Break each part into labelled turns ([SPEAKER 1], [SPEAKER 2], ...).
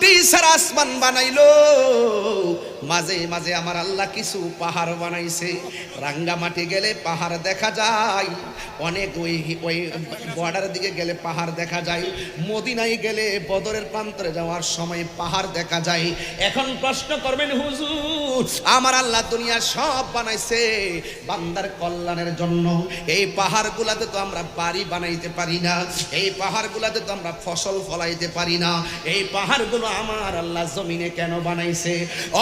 [SPEAKER 1] খুঁটি ছাড়া আসমান বানাইলো, মাঝে মাঝে আমার আল্লাহ কিছু পাহাড় বানাইছে। রাঙ্গামাটি গেলে পাহাড় দেখা যায়, অনেক ওই বর্ডারের দিকে গেলে পাহাড় দেখা যায়, মদিনায় গেলে বদরের প্রান্তরে যাওয়ার সময় পাহাড় দেখা যায়। এখন প্রশ্ন করবেন হুজুর, আমার আল্লাহ দুনিয়া সব বানাইছে বান্দার কল্যাণের জন্য, এই পাহাড়গুলাতে তো আমরা বাড়ি বানাইতে পারি না, এই পাহাড়গুলাতে তো আমরা ফসল ফলাইতে পারি না, এই পাহাড়গুলো আমার আল্লাহ জমিনে কেন বানাইছে?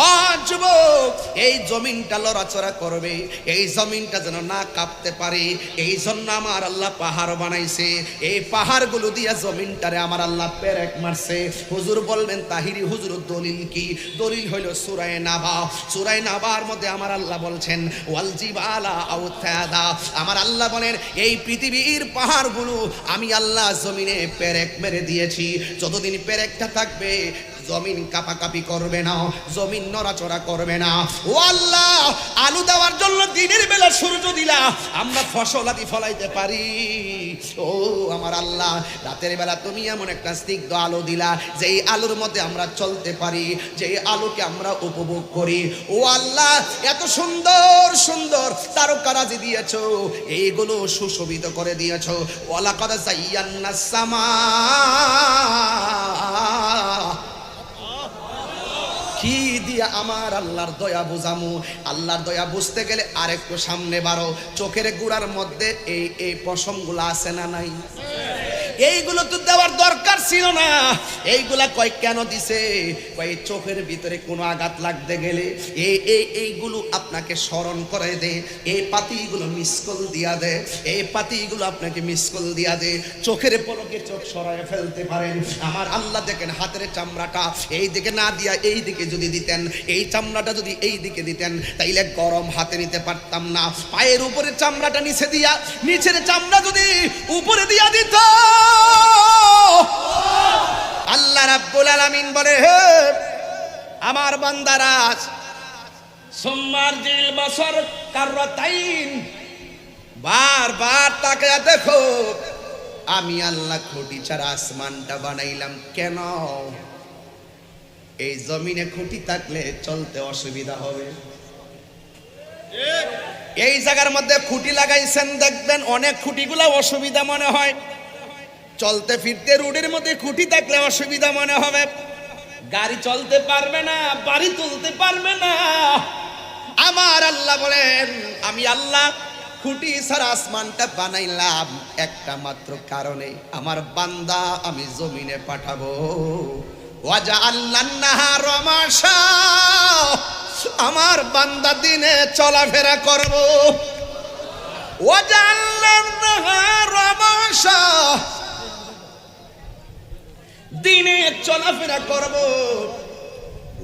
[SPEAKER 1] ও যুবক, এই জমিনটা লড়াচড়া করবে, এই জমিনটা যেন না কাঁপতে পারে, এই জন্য আমার আল্লাহ পাহাড় বানাইছে। এই পাহাড়গুলো দিয়া জমিনটারে আমার আল্লাহ পেরেক মারছে। হুজুর বলবেন তাহিরি হুজুর দলিল কি? দলিল হইল সূরা নাবা। সূরা নাবার মধ্যে আমার আল্লাহ বলছেন ওয়াল জিবালা আওতাদা। আমার আল্লাহ বলেন এই পৃথিবীর পাহাড়গুলো আমি আল্লাহ জমিনে পেরেক মেরে দিয়েছি। যতদিন পেরেকটা থাকবে জমিন কাঁপাকাঁপি করবে না, জমিন নড়াচড়া করবে না। ও আল্লাহ, আলু দেওয়ার জন্য দিনের বেলা সূর্য দিলা, আমরা ফসল আদি ফলাইতে পারি। ও আমার আল্লাহ, রাতের বেলা তুমি এমন একটা স্নিগ্ধ আলো দিলা, যেই আলোর মধ্যে আমরা চলতে পারি, যেই আলোকে আমরা উপভোগ করি। ও আল্লাহ, এত সুন্দর সুন্দর তারকারাজি দিয়েছো, এইগুলো সুশোভিত করে দিয়েছো। ওয়ালাকাদ যায়্যানাস সামা, কি দিয়া আমার আল্লাহর দয়া বুঝামু? আল্লাহর দয়া বুঝতে গেলে আরেকটু সামনে বাড়ো। চোখের গুড়ার মধ্যে এই পশমগুলো আছে না নাই? এইগুলো তো দেওয়ার দরকার ছিল না। এইগুলা কয় কেন দিছে? কয় চোখের ভিতরে কোনো আঘাত লাগতে গেলে এইগুলো আপনাকে স্মরণ করে দে, এই পাতিগুলো মিসকল দিয়া দে, এই পাতিগুলো আপনাকে মিসকল দিয়া দে, চোখের পলকে চোখ সরায় ফেলতে পারেন। আমার আল্লাহ দেখেন হাতের চামড়াটা এই দিকে না দিয়া এই দিকে যদি দিতেন, এই চামড়াটা যদি এই দিকে দিতেন, তাইলে গরম হাতে নিতে পারতাম না। পায়ের উপরে চামড়াটা নিচে দিয়া, নিচের চামড়া যদি উপরে দিয়া দিত, আল্লাহ রাব্বুল আলামিন বলে হে আমার বান্দারা, সুম্মারজিল বাসার কাররাতাইন, বারবার তাকায়া দেখো, আমি আল্লাহ খুঁটি ছাড়া আসমানটা বানাইলাম কেন? এই জমিনে খুঁটি থাকলে চলতে অসুবিধা হবে। এই জায়গার মধ্যে খুঁটি লাগাইছেন, দেখবেন অনেক খুঁটিগুলা অসুবিধা মনে হয়। চলতে ফিরতে রোডের মধ্যে খুঁটি থাকলে অসুবিধা মনে হবে, গাড়ি চলতে পারবে না, বাড়ি তুলতে পারবে না। আমার আল্লাহ বলেন আমি আল্লাহ খুঁটি ছাড়া আসমানটা বানাইলাম একটা মাত্র কারণে, আমার বান্দা আমি জমিনে পাঠাবো। ওয়াজআলনান নাহারা মাশা, আমার বান্দা দিনে চলাফেরা করব। ওয়াজআলনান নাহারা মাশা, দিনে চলাফেরা করব।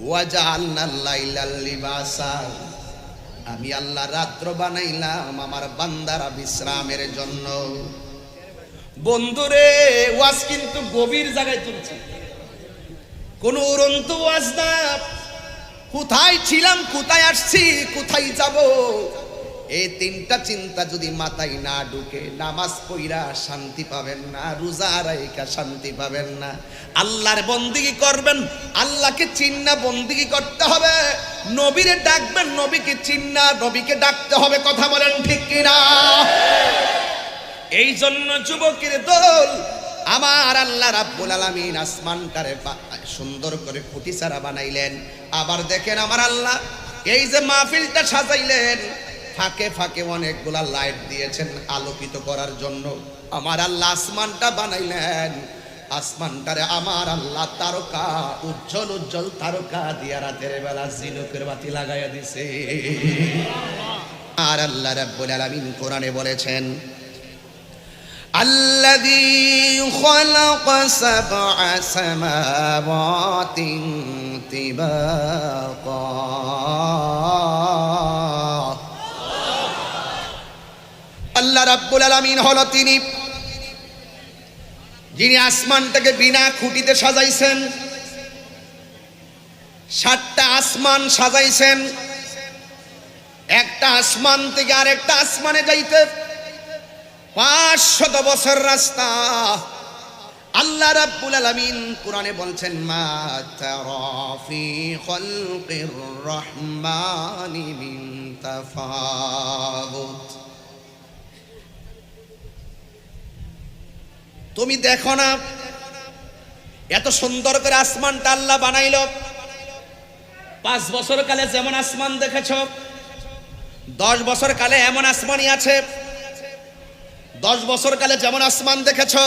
[SPEAKER 1] ওয়াজআলনাল লাইলা লিবাসা, আমি আল্লাহ রাত্র বানাইলাম আমার বান্দারা বিশ্রামের জন্য। বন্ধুরে, ওয়াজ কিন্তু গভীর জায়গায় চলছে, কোন উড়ন্ত ওয়াজ না। কোথায় ছিলাম, কোথায় আসছি, কোথায় যাব, এই তিনটা চিন্তা যদি মাথায় না ঢুকে, নামাজ পড়া শান্তি পাবেন না, রোজা রাইখা শান্তি পাবেন না। আল্লাহর বন্দেগী করবেন, আল্লাহকে চিন্না বন্দেগী করতে হবে। নবীরে ডাকবেন, নবীকে চিন্না নবীকে ডাকতে হবে। কথা বলেন ঠিক কিনা? এই জন্য যুবকের দল, আমার আল্লাহ রাব্বুল আলামিন আসমানটারে সুন্দর করে খুঁটি ছাড়া বানাইলেন। আবার দেখেন আমার আল্লাহ এই যে মাহফিলটা সাজাইলেন, ফাঁকে ফাঁকে অনেকগুলা লাইট দিয়েছেন আলোকিত করার জন্য। আমার আল্লাহ আসমানটা বানাইলেন, আসমানটারে আমার আল্লাহ তারকা, উজ্জ্বল উজ্জ্বল তারকা দিয়া রাতের বেলা ঝিনুকের বাতি লাগাইয়া দিছে। আর আল্লাহ রাব্বুল আলামিন কোরআনে বলেছেন الذي خلق سبع سماوات طباقا আল্লাহ রাব্বুল আলামিন হলো তিনি যিনি আসমানটাকে বিনা খুঁটিতে সাজাইছেন। 7টা আসমান সাজাইছেন, একটা আসমান থেকে আরেকটা আসমানে যাইতে 500 বছর রাস্তা। আল্লাহ রাব্বুল আলামিন কোরআনে বলছেন মা তারা ফি খালকির রহমানি মিন তাফাউত। তুমি দেখো না এত সুন্দর করে আসমানটা আল্লাহ বানাইলো। 5 বছর কালে যেমন আসমান দেখেছো, 10 বছর কালে এমন আসমানই আছে। 10 বছর কালে যেমন আসমান দেখেছো,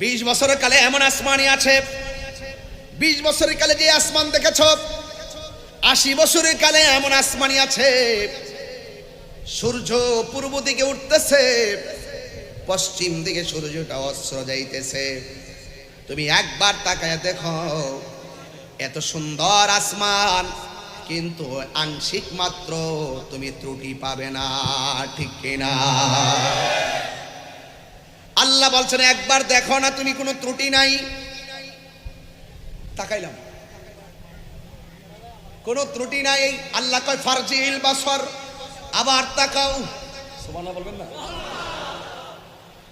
[SPEAKER 1] 20 বছর কালে এমন আসমানই আছে। 20 বছরের কালে যে আসমান দেখেছো, 80 বছরের কালে এমন আসমানই আছে। সূর্য পূর্ব দিকে উঠতেছে, পশ্চিম দিকে সূর্যটা অস্ত যাইতেছে। তুমি একবার তাকায় দেখো, এত সুন্দর আসমান, কিন্তু আংশিক মাত্র তুমি ত্রুটি পাবে না, ঠিক কিনা? আল্লাহ বলছেন একবার দেখো না, তুমি কোনো ত্রুটি নাই। তাকাইলাম, কোনো ত্রুটি নাই। আল্লাহ কয় ফারজিল বাসর, আবার তাকাও। সুবহানাল্লাহ বলবেন না?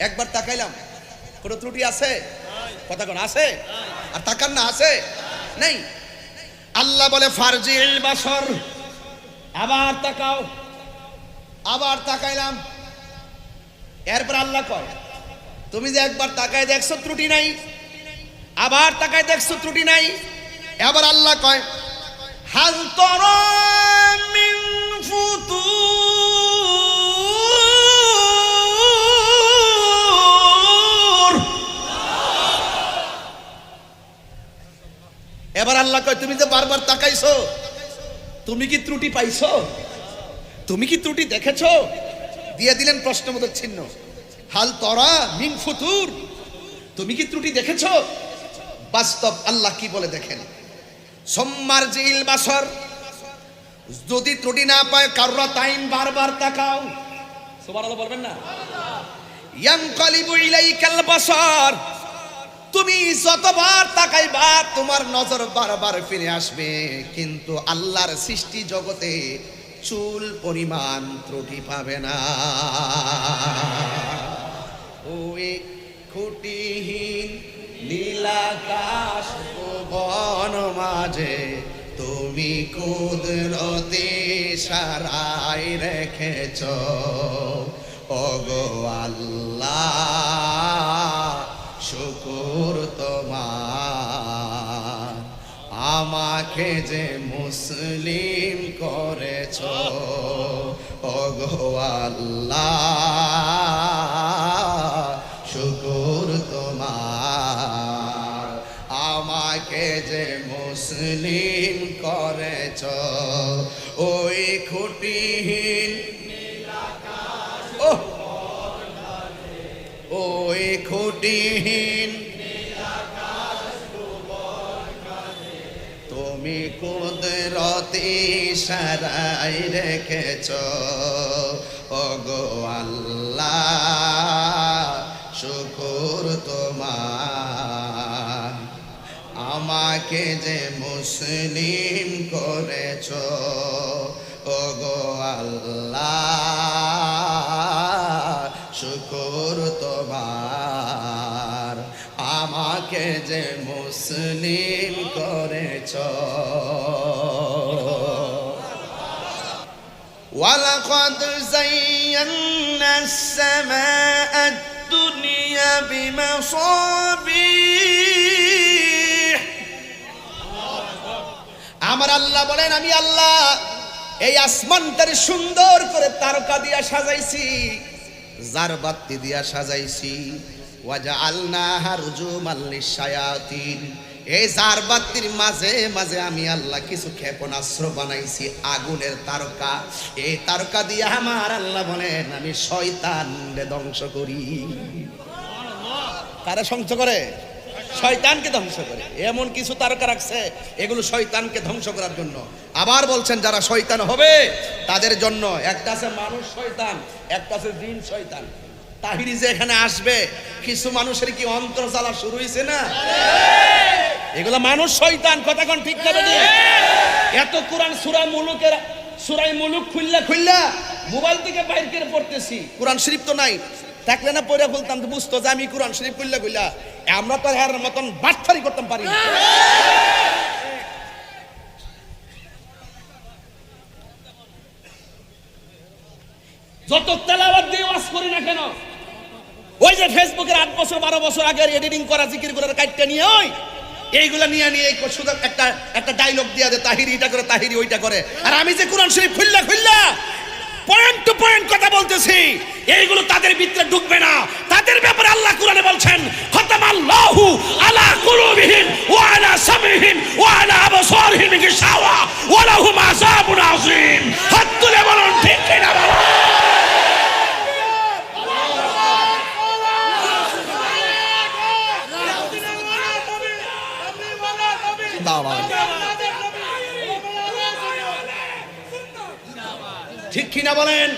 [SPEAKER 1] একবার তাকাইলাম, কোনো ত্রুটি আছে? কথা কোন আছে? আর তাকান না, আছে? নাই। আল্লাহ বলে ফারজিল বাসর, আবার তাকাও। আবার তাকাইলাম। এরপর আল্লাহ কয় তুমি যে একবার তাকায় দেখছো ত্রুটি নাই, আবার তাকায় দেখছো ত্রুটি নাই। এবার আল্লাহ কয় হাল তারা মিন ফুতুর। এবার আল্লাহ কয় তুমি যে বারবার তাকাইছো, তুমি কি ত্রুটি পাইছো? তুমি কি ত্রুটি দেখেছো? দিয়ে দিলেন প্রশ্নবোধক চিহ্ন। হাল তরা মিন ফুতুর, তুমি কি ত্রুটি দেখেছো? বাস্তব আল্লাহ কি বলে দেখেন, সম্মারজিল বাসর, যদি ত্রুটি না পায় কাররাতাইন, বারবার তাকাও। সুবহানাল্লাহ বলবেন না? ইয়ানকালিবু ইলাইকাল বাসর, তুমি যতবার তাকাইবা তোমার নজর বারবার ফিরে আসবে, কিন্তু আল্লাহর সৃষ্টি জগতে চুল পরিমাণ ত্রুটি পাবে না। ওই খুঁটিহীন নীলাকাশ ভুবন মাঝে তুমি কুদরতে সারাই রেখেছ। ওগো আল্লাহ শুকর তোমার, আমাকে যে মুসলিম করেছ। ওগো আল্লাহ শুকর তোমার, আমাকে যে মুসলিম করেছ। ওই খুঁটিহীন ওই খুঁটিহীন তুমি কুদরতি সারাই রেখেছ। ওগো আল্লাহ শুকর তোমার, আমাকে যে মুসলিম করেছ। ওগো আল্লাহ শুকর তোমার, আমাকে যে মুসলিম করেছ। ওয়ালাকাদ যায়্যানাস সামাআদ দুনিয়া বিমাসাবিহ। আমার আল্লাহ বলেন আমি আল্লাহ এই আসমানটার সুন্দর করে তারকা দিয়া সাজাইছি, জারবাতি দিয়া সাজাইছি। ওয়াজআলনাহা রুজুমান লিশ-শায়াতিন, এই জারবাতির মাঝে মাঝে আমি আল্লাহ কিছু ক্ষেপণাস্ত্র বানাইছি, আগুনের তারকা। এই তারকা দিয়ে আমার আল্লাহ বলেন আমি শয়তানকে ধ্বংস করি। কারে ধ্বংস করে? শয়তানকে ধ্বংস করে। এমন কিছু তারকা রাখছে এগুলো শয়তানকে ধ্বংস করার জন্য। আবার বলছেন যারা শয়তান হবে তাদের জন্য একটা আছে মানুষ শয়তান, একটা আছে জিন শয়তান। তাহিরি যে এখানে আসবে কিছু মানুষের কি অন্তর জ্বালা শুরু হয়েছে না? এগুলো মানুষ শয়তান। কথা কোন ঠিক না? এত কোরআন সূরা মুলুকের সূরা মুলুক খুললা মোবাইল থেকে বাইর করে পড়তেছি, কোরআন শরীফ তো নাই। থাকলে না পড়ে বলতাম তো বুঝতো যে আমি কোরআন শরীফ কইলা কইলা আমরা তো এর মতন বাটফারি করতাম পারি না। যত তেলাওয়াত দিয়ে ওয়াজ করি না কেন, ওই যে ফেসবুকের 8 বছর 12 বছর আগের এডিটিং করা জিকির করার কাটটা নিয়ে ওই এইগুলা নিয়ে শুধু একটা ডায়লগ দিয়া দে, তাহিরি এটা করে, তাহিরি ওইটা করে। আর আমি যে কোরআন শরীফ খুললা পয়েন্ট টু পয়েন্ট কথা বলতেছি, এইগুলো তাদের ভিতরে ঢুকবে না। তাদের ব্যাপারে আল্লাহ কোরআনে বলছেন, খতামাল্লাহু আলা কুলুবিহিম ওয়া আলা সামইহিম ওয়া আলা আবসারিহিম গিশাওয়া ওয়া লাহুম আযাবুন আযীম। হাত তুলে বলুন ঠিক কিনা বাবা? ঠিক কিনা বলেন?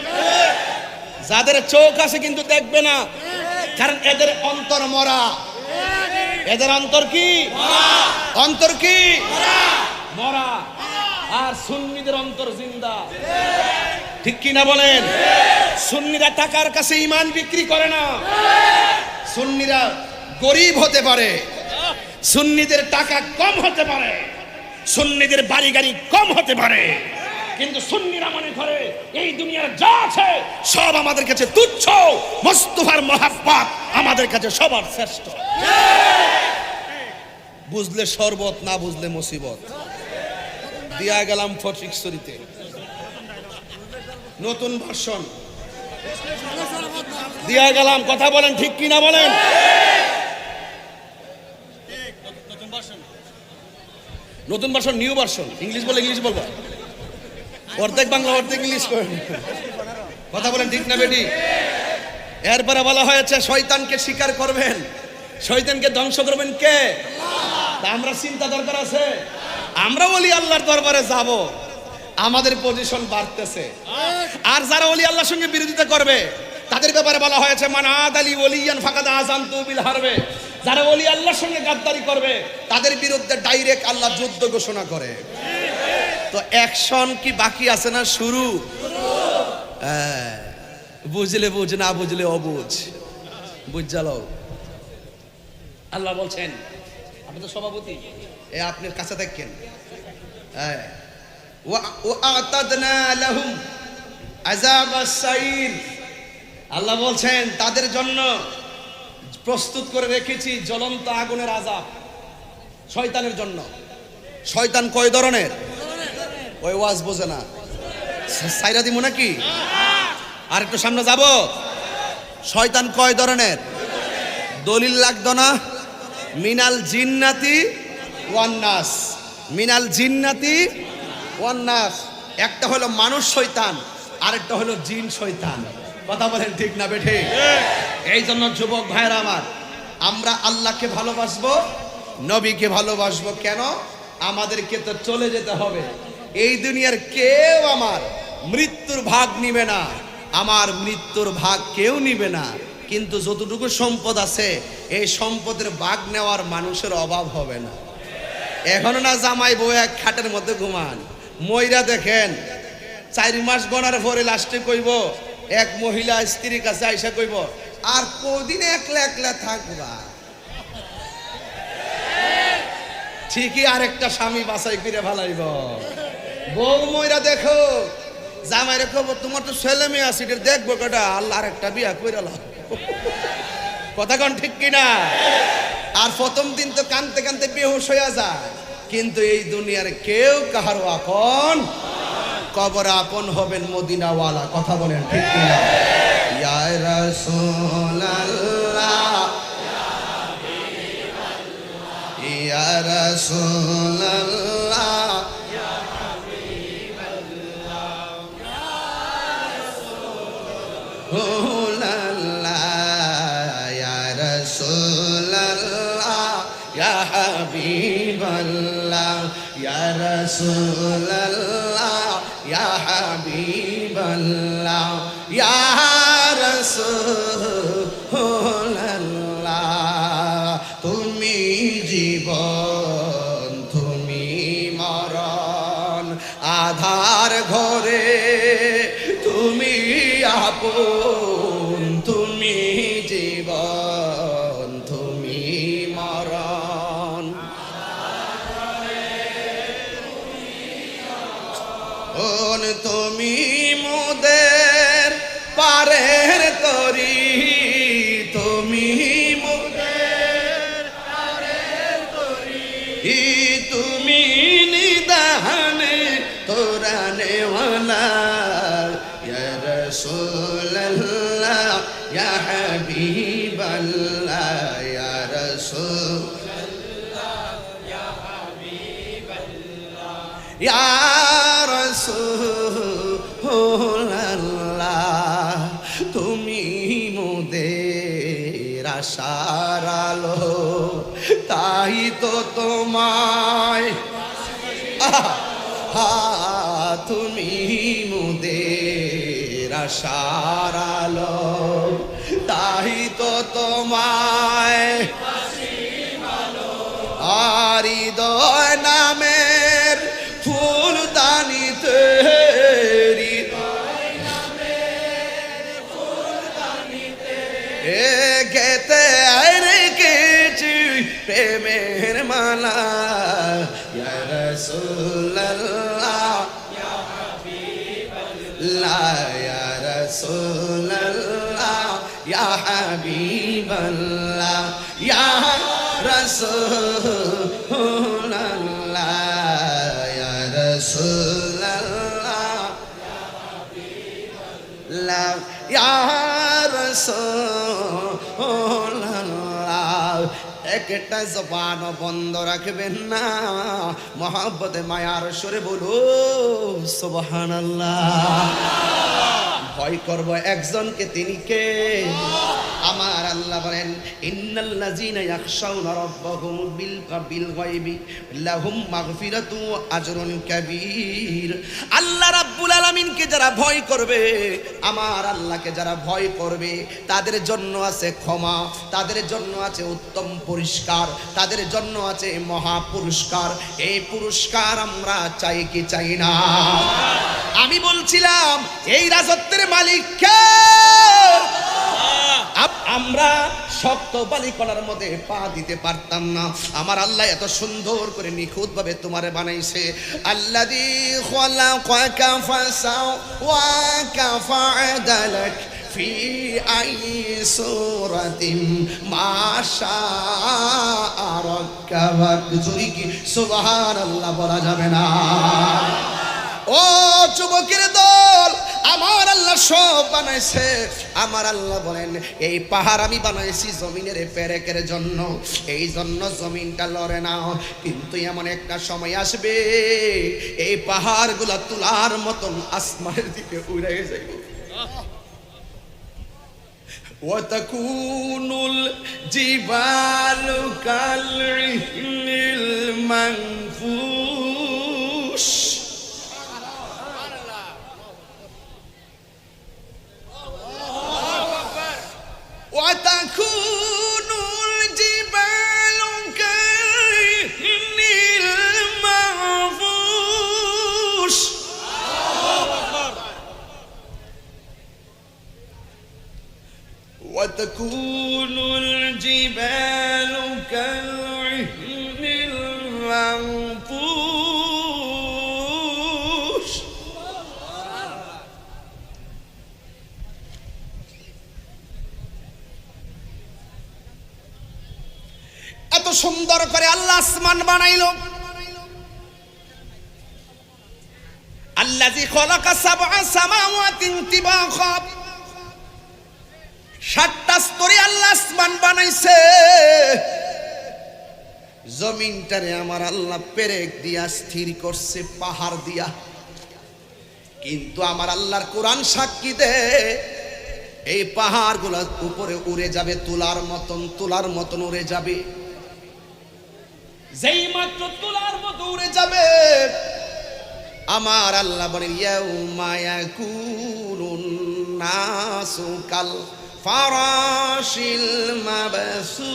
[SPEAKER 1] যাদের চোখ আছে কিন্তু দেখবে না, কারণ এদের অন্তর মরা। এদের অন্তর কি অন্তর কি মরা, আর সুন্নিদের অন্তর জিন্দা। ঠিক কিনা বলেন? সুন্নিরা টাকার কাছে ঈমান বিক্রি করে না। সুন্নিরা গরিব হতে পারে, সুন্নিদের টাকা কম হতে পারে, সুন্নিদের বাড়ি গাড়ি কম হতে পারে, কিন্তু সুন্নিরা মনে করে এই দুনিয়ার যা আছে সব আমাদের কাছে তুচ্ছ। মুস্তাফার মহাব্বত আমাদের কাছে সবার শ্রেষ্ঠ। বুঝলে শরবত, না বুঝলে মুসিবত। দিয়া গেলাম ফটিকছড়িতে নতুন ভার্সন দিয়া গেলাম। কথা বলেন ঠিক কিনা বলেন? নতুন ভার্সন, নিউ ভার্সন। ইংলিশ বলে ইংলিশ বলবো, অর্ধেক বাংলা অর্ধেক ইংলিশ করেন। কথা বলেন ঠিক না বেটি? এরপরে বলা হয়েছে শয়তানকে স্বীকার করবেন, শয়তানকে ধ্বংস করবেন কে? তা আমরা চিন্তা দরকার আছে। আমরা ওলি আল্লাহর দরবারে যাব, আমাদের পজিশন বাড়তেছে। আর যারা ওলি আল্লাহর সঙ্গে বিরোধিতা করবে তাদের ব্যাপারে বলা হয়েছে, মান আদালি ওলিয়ান ফাকাদ আযানতু বিল হারবে। যারা ওলি আল্লাহর সঙ্গে গাদ্দারি করবে তাদের বিরুদ্ধে ডাইরেক্ট আল্লাহ যুদ্ধ ঘোষণা করে। তো অ্যাকশন কি বাকি আছে না শুরু? বুঝলে বুঝ, না বুঝলে অবুঝ। বুঝালো আল্লাহ বলছেন, আপনি তো সভাপতি, এ আপনার কাছে দেখেন, ওয়া'আতাদনা লাহুম আযাবাস সাইর। আল্লাহ বলছেন তাদের জন্য প্রস্তুত করে রেখেছি জ্বলন্ত আগুনের আযাব। শয়তানের জন্য। শয়তান কয় ধরনের? ওই ওয়াজ বোঝে না, সাইরা দিমু নাকি? আর একটু সামনে যাব। শয়তান কয় ধরনের? দলিল লাগতো না? মিনাল জিন্নাতি ওয়ান নাস। মিনাল জিন্নাতি ওয়ান নাস। একটা হলো মানুষ শয়তান, আরেকটা হলো জিন শয়তান। কথা বলেন ঠিক না বেঠে? এই জন্য যুবক ভাইরা আমার, আমরা আল্লাহকে ভালোবাসবো, নবীকে ভালোবাসবো। কেন? আমাদেরকে তো চলে যেতে হবে। এই দুনিয়ার কেউ আমার মৃত্যুর ভাগ নিবে না, আমার মৃত্যুর ভাগ কেউ নিবে না। কিন্তু যতটুকু সম্পদ আছে এই সম্পদের ভাগ নেওয়ার মানুষের অভাব হবে না। এখনো না জামাই বউ এক খাটের মধ্যে ঘুমান। ময়রা দেখেন 4 মাস গণার পরে লাস্টে কইব, এক মহিলা স্ত্রীর কাছে আইসা কইব, আর কদিন একলা একলা থাকবা। ঠিকই আরেকটা স্বামী বাছাই করে ভালাইব। বউ ময়রা দেখো, জামাই রেখো, তোমার তো ছেলে মেয়ে আছে, দেখবো কটা, আল্লাহ আরেকটা বিয়া কইরা। কথা কন ঠিক কিনা? আর প্রথম দিন তো কানতে কানতে বেহুশ হয়ে যায়। কিন্তু এই দুনিয়ার কেউ কাহারও আপন, কবর আপন হবেন মদিনাওয়ালা। কথা বলেন ঠিক কিনা? ইয়া রাসূলুল্লাহ, ইয়া রাসূলুল্লাহ, ইয়া হাবিবাল্লাহ, ইয়া রাসূলুল্লাহ, ইয়া হাবিবাল্লাহ, ইয়া রাসূলুল্লাহ, ইয়া হাবিবাল্লাহ, ইয়া রাসূলুল্লাহ। তুমি জীবন, তুমি মরণ, আধার ঘরে তুমি আপন, তুমি ওন তুমি মোদের পারের তরি, তুমি মোদের পারের তরি, তুমি নিদানে তোরানে ওয়ালা ইয়া রাসূলুল্লাহ ইয়া হাবিবাল্লাহ ইয়া রাসূলুল্লাহ ইয়া হাবিবাল্লাহ ইয়া রাসূলুল্লাহ তুমি মোদের আশার আলো, তাই তো তোমায় তুমি মোদের আশার আলো, তাই তো তোমায় আর হৃদয় নামের ফুলদানিতে, গেতে রেখেছি প্রেমের মালা ইয়া রাসূলুল্লাহ ইয়া হাবিবাল্লাহ ইয়া রাসূলুল্লাহ ইয়া হাবিবাল্লাহ ইয়া রাসূলুল্লাহ ইয়া রাসূলুল্লাহ ইয়া রাসূলুল্লাহ। একটা জবান বন্ধ রাখবেন না, মহব্বতে মায়ার সুরে বলো সুবহানাল্লাহ। ভয় করব একজনকে, তিনি কে? আমার আল্লাহ বলেন ইন্নাল্লাযীনা ইয়াখশাউনা রাব্বাহুম বিল গায়বি লাহুম মাগফিরাতু ওয়া আজরুন কাবীর। আল্লাহ রাব্বুল আলামিনকে যারা ভয় করবে, আমার আল্লাহকে যারা ভয় করবে, তাদের জন্য আছে ক্ষমা, তাদের জন্য আছে উত্তম পুরস্কার, তাদের জন্য আছে মহা পুরস্কার। এই পুরস্কার আমরা চাই কি চাই না? আমি বলছিলাম এই রাজত্বের মালিক কে? আমরা শক্ত বালিকণার মধ্যে পা দিতে পারতাম না। আমার আল্লাহ এত সুন্দর করে নিখুঁত ভাবে তোমারে বানাইছে। আল্লাযী খালাকাকা ফাসাওয়াকা ফাআদালাক ফি আই সূরাতিন মা শাআ রাক্কাবাক। জোরে কি সুবহানাল্লাহ বলা যাবে না? ও যুবকের দল, আমার আল্লাহ সব বানাইছে। আমার আল্লাহ বলেন এই পাহাড় আমি বানাইছি জমিনের পেরেকের জন্য, এই জন্য জমিনটা লড়ে না। কিন্তু এমন একটা সময় আসবে এই পাহাড়গুলো তুলার মতন আসমানের দিকে উড়ে যাবে। ওয়াতাকুনুল জিবালু কালইহনিল মানফুশ। وتكون الجبال كالعهن المنفوش। وتكون الجبال كالعهن المنفوش। এত সুন্দর করে আল্লাহ আসমান বানাইলো। আল্লাযী খালাকা সাবআ সামাওয়াতিন তিবাখা, ৭টা স্তরে আল্লাহ আসমান বানাইছে। জমিনটারে আমার আল্লাহ পেরেক দিয়া স্থির করছে, পাহাড় দিয়া। কিন্তু আমার আল্লাহর কোরআন সাক্ষী দেয় এই পাহাড়গুলো উপরে উড়ে যাবে, তুলার মতন উড়ে যাবে। যেই মাত্র তুলার মতো উড়ে যাবে, আমার আল্লাহ বলেন ইয়াউমা ইয়াকুনুন নাসু কাল ফারাশিল মাবসুস।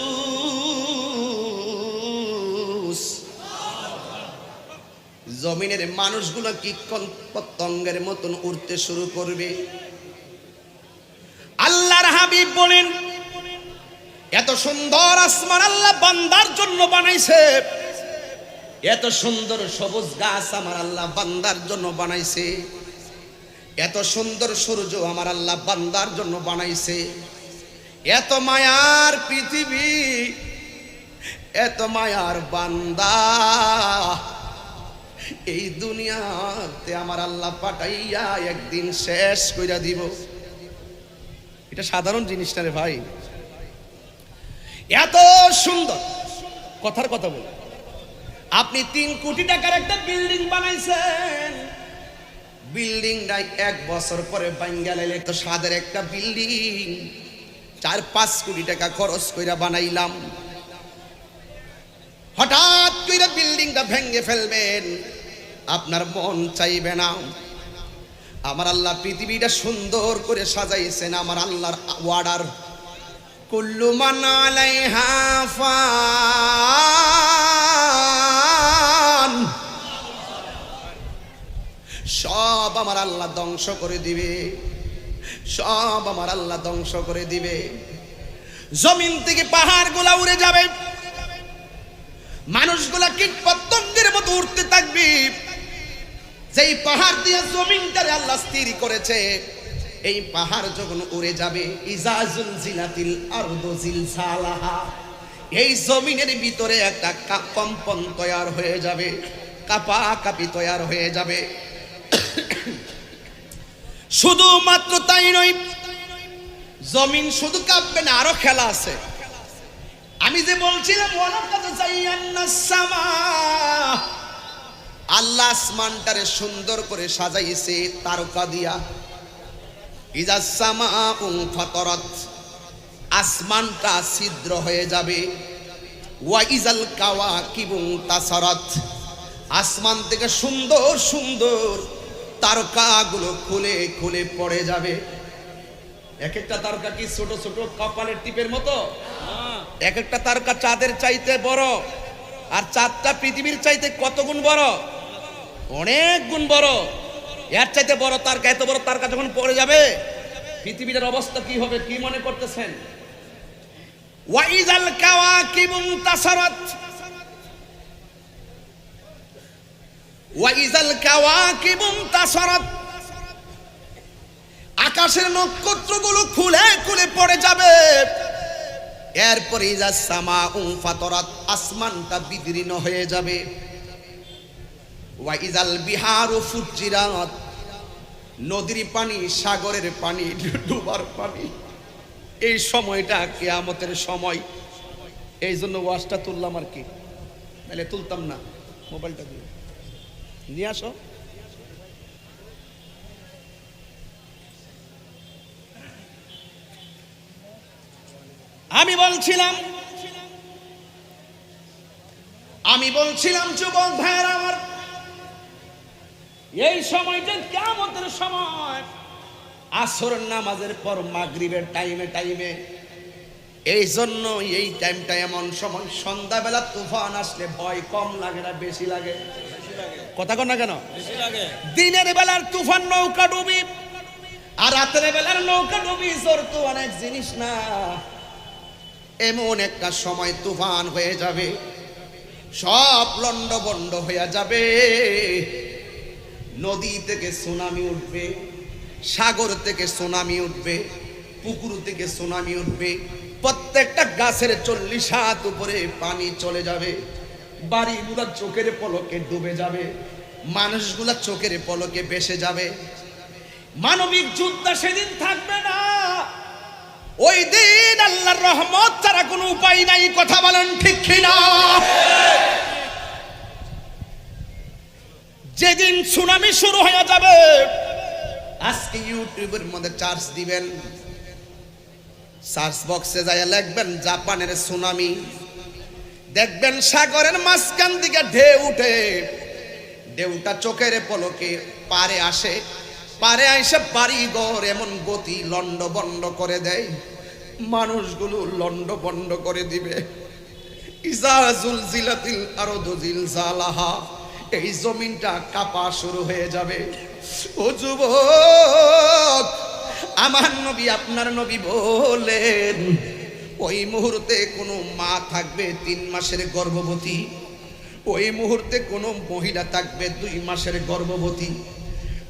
[SPEAKER 1] জমিনের মানুষগুলো কীট পতঙ্গের মতন উড়তে শুরু করবে। আল্লাহর হাবিব বলেন এত সুন্দর আসমান আল্লাহ বান্দার জন্য বানাইছে। এত সুন্দর সবুজ গাছ আমার আল্লাহ বান্দার জন্য বানাইছে, এত সুন্দর সূর্য আমার আল্লাহ বান্দার জন্য বানাইছে। এত মায়ার পৃথিবী, এত মায়ার বান্দা এই দুনিয়াতে আমার আল্লাহ পাঠাইয়া একদিন শেষ কইরা দিব। এটা সাধারণ জিনিস না রে ভাই। এত সুন্দর কথার কথা বল, আপনি 3 কোটি টাকার একটা বিল্ডিং বানাইছেন, বিল্ডিংটা 1 বছর পরে ভাঙ্গা লাইলে তো সাদের একটা বিল্ডিং 4-5 কোটি টাকা খরচ কইরা বানাইলাম, হঠাৎ কইরা বিল্ডিংটা ভেঙে ফেলবেন, আপনার মন চাইবে না। আমার আল্লাহ পৃথিবীটা সুন্দর করে সাজাইছেন, আমার আল্লাহর ওয়ার্ডার কুল্লু মান আলাইহা ফান, সব আমার আল্লাহ ধ্বংস করে দিবে, সব আমার আল্লাহ ধ্বংস করে দিবে। জমিন থেকে পাহাড়গুলা উড়ে যাবে, মানুষগুলা কীট পতঙ্গের মতো উঠতে থাকবে। যেই পাহাড় দিয়ে জমিনটারে আল্লাহ স্থির করেছে, এই পাহাড় যখন উড়ে যাবে, ইজাজুল জিলাতিল আরদু জিলজালাহা, এই জমিনের ভিতরে একটা কম্পন তৈরি হয়ে যাবে, কাঁপাকাঁপি তৈরি হয়ে যাবে। শুধুমাত্র তাই নয়, জমিন শুধু কাঁপবে না, আরো খেলা আছে। আমি যে বলছিলাম আল্লাহ আসমানটারে সুন্দর করে সাজাইছে তারকা দিয়া। ইজাস সামাউ ফাতারাত, আসমানটা ছিদ্র হয়ে যাবে। ওয়া ইজাল কাওয়াকিবু তাসারাত, আসমান থেকে সুন্দর সুন্দর তারকাগুলো খুলে খুলে পড়ে যাবে। এক একটা তারকা কি ছোট ছোট কপালের টিপের মতো? এক একটা তারকা চাঁদের চাইতে বড়, আর চাঁদটা পৃথিবীর চাইতে কত গুণ বড়? অনেক গুণ বড়। এর চাইতে বড় তারকা, এত বড় তারকা যখন পড়ে যাবে, পৃথিবীর অবস্থা কি হবে কি মনে করতেছেন? ওয়া ইজাল কাওয়াকিবু তাসারাত, ওয়া ইজাল কাওয়াকিবু তাসারাত, আকাশের নক্ষত্রগুলো খুলে খুলে পড়ে যাবে। এরপরে ইজাস সামাউ ফাতারাত, আসমানটা বিদীর্ণ হয়ে যাবে। ওয়া ইজাল বিহারু ফুজ্জিরাত, নদীর পানি, সাগরের পানি, ডুবার পানি। এই সময়টা কিয়ামতের সময়। এই জন্য ওয়াজটা তুললাম আর কি, নাহলে তুলতাম না। মোবাইলটা দিয়ে নিয়ে আসো। আমি বলছিলাম যুবক ভাইয়েরা আমার, এই সময়টা কিয়ামতের সময়। আসর নামাজের পর মাগরিবের টাইমে, এই জন্য এই টাইমটা এমন সময়, সন্ধ্যাবেলা তুফান আসলে ভয় কম লাগে না বেশি লাগে? কথা কন না কেন? দিনের বেলার তুফান নৌকা ডুবি, আর রাতের বেলার নৌকা ডুবি জোর তো অনেক জিনিস না। এমন একটা সময় তুফান হয়ে যাবে, সব লন্ডভন্ড হয়ে যাবে। নদী থেকে সুনামি উঠবে, সাগর থেকে সুনামি উঠবে, পুকুর থেকে সুনামি উঠবে। প্রত্যেকটা গাছের 40 হাত উপরে পানি চলে যাবে। বাড়িগুলা চোখের পলকে ডুবে যাবে, মানুষগুলা চোখের পলকে ভেসে যাবে। মানবিক যুদ্ধ সেদিন থাকবে না। ওই দিন আল্লাহর রহমত ছাড়া কোনো উপায় নাই। কথা বলেন ঠিক কিনা? যেদিন সুনামি শুরু হয়ে যাবে, আজকে ইউটিউবের মধ্যে চার্জ দিবেন, সার্চ বক্সে যায় লিখবেন জাপানের সুনামি, দেখবেন সাগরের মাঝখান দিকে ঢেউ উঠে, ঢেউটা চোখের পলকে পারে আসে, পারে আইসে বাড়িঘর এমন গতি লন্ডভন্ড করে দেয়, মানুষগুলো লন্ডভন্ড করে দিবে। ইজা জুলজিলাতিল আরদু জিলজালাহা, এই জমিনটা কাঁপা শুরু হয়ে যাবে। ও যুবক, আমার নবী আপনার নবী বলেন, ওই মুহূর্তে কোনো মা থাকবে 3 মাসের গর্ভবতী, ওই মুহূর্তে কোনো মহিলা থাকবে 2 মাসের গর্ভবতী,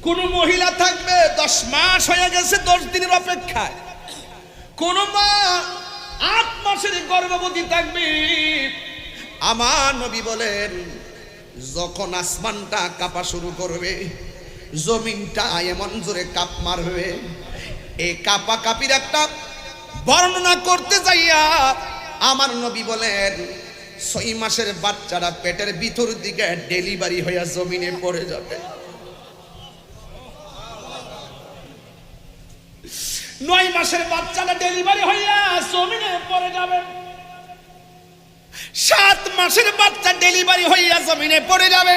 [SPEAKER 1] কোন মহিলা থাকবে 10 মাস হয়ে গেছে 10 দিনের অপেক্ষায়, কোন মা 8 মাসের গর্ভবতী থাকবে। আমার নবী বলেন যখন আসমানটা কাঁপা শুরু করবে, জমিনটা এমন জোরে কাঁপ মারবে, এই কাঁপা কাঁপির একটা বর্ণনা করতে যাইয়া আমার নবী বলেন 6 মাসের বাচ্চারা পেটের ভিতর দিকে ডেলিভারি হইয়া জমিনে পড়ে যাবে। 9 মাসের বাচ্চারা ডেলিভারি হইয়া জমিনে পড়ে যাবে। 7 মাসের বাচ্চা ডেলিভারি হইয়া জমিনে পড়ে যাবে।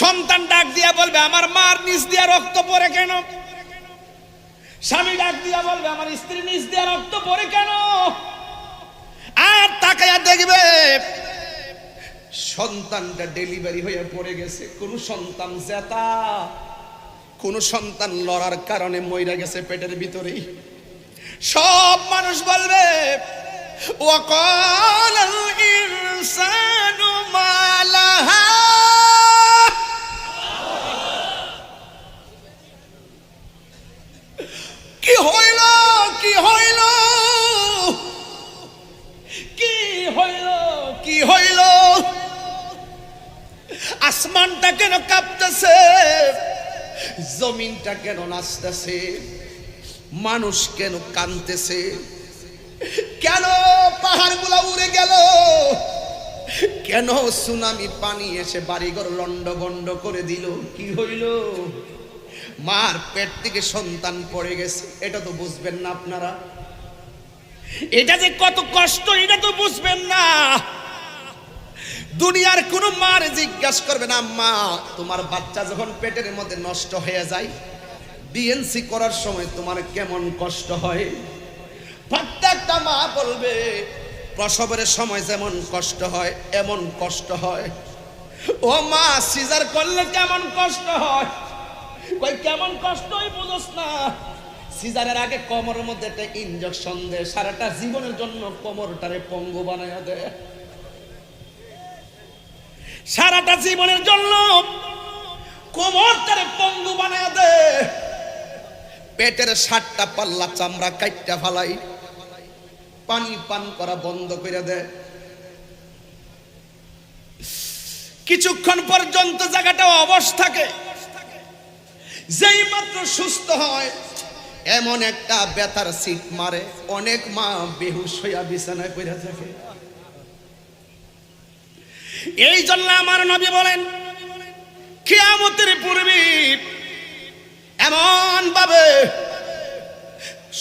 [SPEAKER 1] সন্তান ডাক দিয়া বলবে আমার মার নিচ দিয়া রক্ত পড়ে কেন? স্বামী ডাক দিয়া বলবে আমার স্ত্রী নিচ দিয়া রক্ত পড়ে কেন? আর তাকায়া দেখবে সন্তানটা ডেলিভারি হয়ে পড়ে গেছে। কোন সন্তান জেতা, কোন সন্তান লড়ার কারণে মইরা গেছে পেটের ভিতরেই। সব মানুষ বলবে ওয়াকালাল ইনসানু মা লাহা, কি হইল কি হইল কি হইল কি হইল? আসমানটা কেন কাঁপতেছে? জমিনটা কেন নাচতেছে? মানুষ কেন কাঁদতেছে? কেন পাহাড়গুলো উড়ে গেল? কেন সুনামি পানি এসে বাড়িঘর লন্ডভন্ড করে দিল? কি হইল? মার পেট থেকে সন্তান পড়ে গেছে, এটা তো বুঝবেন না আপনারা। এটা যে কত কষ্ট এটা তো বুঝবেন না। দুনিয়ার কোন মার জিজ্ঞাসা করবে না মা তোমার বাচ্চা যখন পেটের মধ্যে নষ্ট হয়ে যায় বিএনসি করার সময় তোমার কেমন কষ্ট হয়? প্রত্যেকটা মা বলবে প্রসবের সময় যেমন কষ্ট হয় এমন কষ্ট হয়। ও মা সিজার করলে কেমন কষ্ট হয়? কই কেমন কষ্ট হয় বুঝোস না? সিজারের আগে কোমরের মধ্যে একটা ইনজেকশন দেয়, সারাটা জীবনের জন্য কোমরটারে পঙ্গু বানায়া দেয়। সারাটা জীবনের জন্য কোমরটারে পঙ্গু বানায়া দেয়। পেটের 7টা পাল্লা চামড়া কাইটটা ফালাই, পানি পান করা বন্ধ করে দেয়। কিছুক্ষণ পর্যন্ত জায়গাটা অবশ থাকে। যেই মাত্র সুস্থ হয় এমন একটা ব্যথার সিট মারে, অনেক মা বেহুশ হইয়া বিছানায় পড়ে থাকে। এই জন্য আমার নবী বলেন কিয়ামতের পূর্বে এমন ভাবে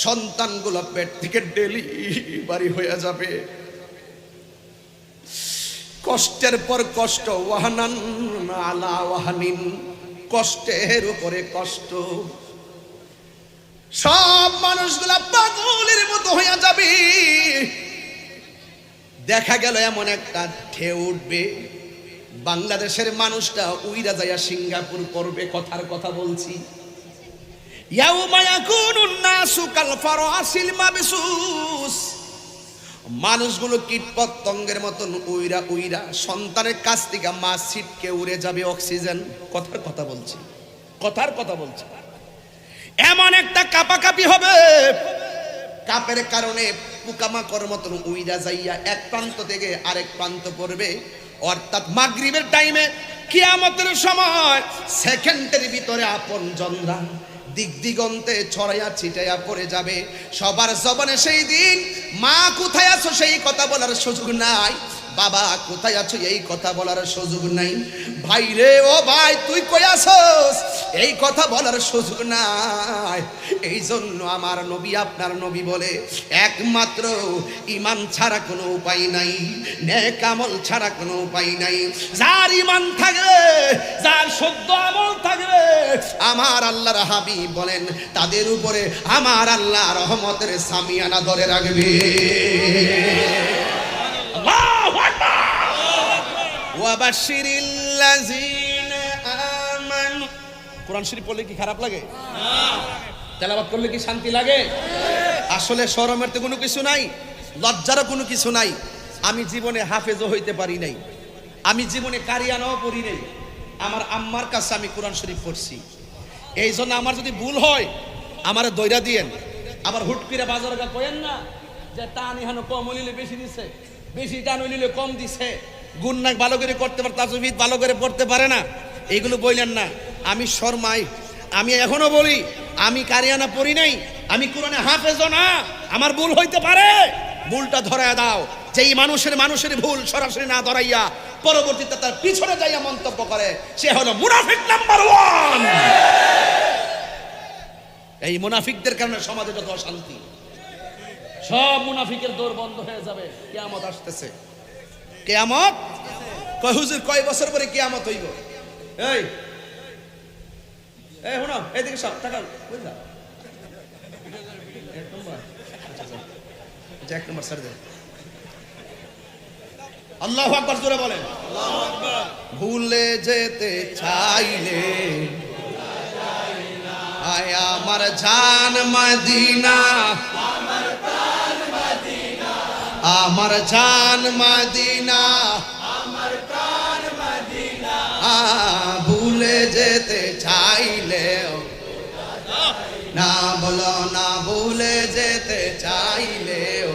[SPEAKER 1] সন্তানগুলো পেট থেকে ডেলিভারি হয়ে যাবে, কষ্টের পর কষ্ট, ওয়াহানান আলা ওয়াহানিন, কষ্টের উপরে কষ্ট। সব মানুষগুলা পাগলের মতো হয়ে যাবে। দেখা গেল এমন একটা ঢেউ উঠবে, বাংলাদেশের মানুষটা উইরা যাইয়া সিঙ্গাপুর করবে। কথার কথা বলছি। ইয়াউমা ইয়াকুনুন নাসু কাল ফারাসিল মাবসুস, মানুষগুলো কীটপতঙ্গের মতন উইরা উইরা সন্তানের কাছ থেকে মা ছিটকে উড়ে যাবে অক্সিজেন। কথার কথা বলছি, কথার কথা বলছি। এমন একটা কাপাকাপি হবে, কাপের কারণে পোকামাকড়ের মতন উইরা যাইয়া এক প্রান্ত থেকে আরেক প্রান্ত পড়বে। অর্থাৎ মাগরিবের টাইমে কিয়ামতের সময় সেকেন্ডের ভিতরে আপন জনরা দিক দিগন্তে ছড়াইয়া ছিটাইয়া পড়ে যাবে। সবার জবানে সেই দিন মা কোথায় আছো সেই কথা বলার সুযোগ নাই, বাবা কোথায় আছো এই কথা বলার সুযোগ নাই, ভাই রে ও ভাই তুই কই আছোস এই কথা বলার সুযোগ নাই। এই জন্য আমার নবী আপনার নবী বলে একমাত্র ঈমান ছাড়া কোনো উপায় নাই, নেক আমল ছাড়া কোনো উপায় নাই। যার ঈমান থাকবে, যার শুদ্ধ আমল থাকবে, আমার আল্লাহর হাবিব বলেন তাদের উপরে আমার আল্লাহ রহমতের সামিয়ানা ধরে রাখবে। আল্লাহু আকবার। ওয়াবাশশিরিল্লাযিনা আমানু, কোরআন শরীফ পড়লে কি খারাপ লাগে? না। তেলাওয়াত করলে কি শান্তি লাগে? আসলে শরমের তো কোনো কিছু নাই, লজ্জারও কোনো কিছু নাই। আমি জীবনে হাফেজও হইতে পারি নাই, আমি জীবনে কারিয়ানাও পড়ি নাই, আমার আম্মার কাছে আমি কোরআন শরীফ পড়ছি। এই জন্য আমার যদি ভুল হয় আমারে দইরা দিয়েন, আবার হুট করে বাজার গা কয়েন না যে টান এখানে কম হইলে বেশি দিছে, বেশি টান হইলে কম দিছে, গুন্নাক ভালো করে করতে পারে, তাজবিদ ভালো করে পড়তে পারে না, এইগুলো বললেন না। আমি শর্মাই, আমি এখনো বলি আমি কারিয়ানা পড়ি নাই, আমি কোরআনে হাফেজও না, আমার ভুল হইতে পারে, ভুলটা ধরায় দাও। যেই মানুষের ভুল সরাসরি না ধরাইয়া পরবর্তীতে তার পিছনে যাইয়া মন্তব্য করে, সে হলো মুনাফিক নাম্বার 1। এই মুনাফিকদের কারণে সমাজে যত অশান্তি, সব মুনাফিকের দৌড় বন্ধ হয়ে যাবে। কিয়ামত আসতেছে, কিয়ামত কয় হুজুর কয় বছর পরে কিয়ামত হইব? এই এই শুনো, এইদিকে সব তাকাও, বুঝলা এক নম্বর, আচ্ছা এক নম্বর স্যার দেন। আল্লাহু আকবার জোরে বলেন। আল্লাহু আকবার। ভুলে যেতে চাইলে আয় আমার জান মদিনা, আমার প্রাণ মদিনা, আমার জান মদিনা, আমার প্রাণ মদিনা। ভুলে যেতে চাইলে না বলো না, ভুলে যেতে চাইলেও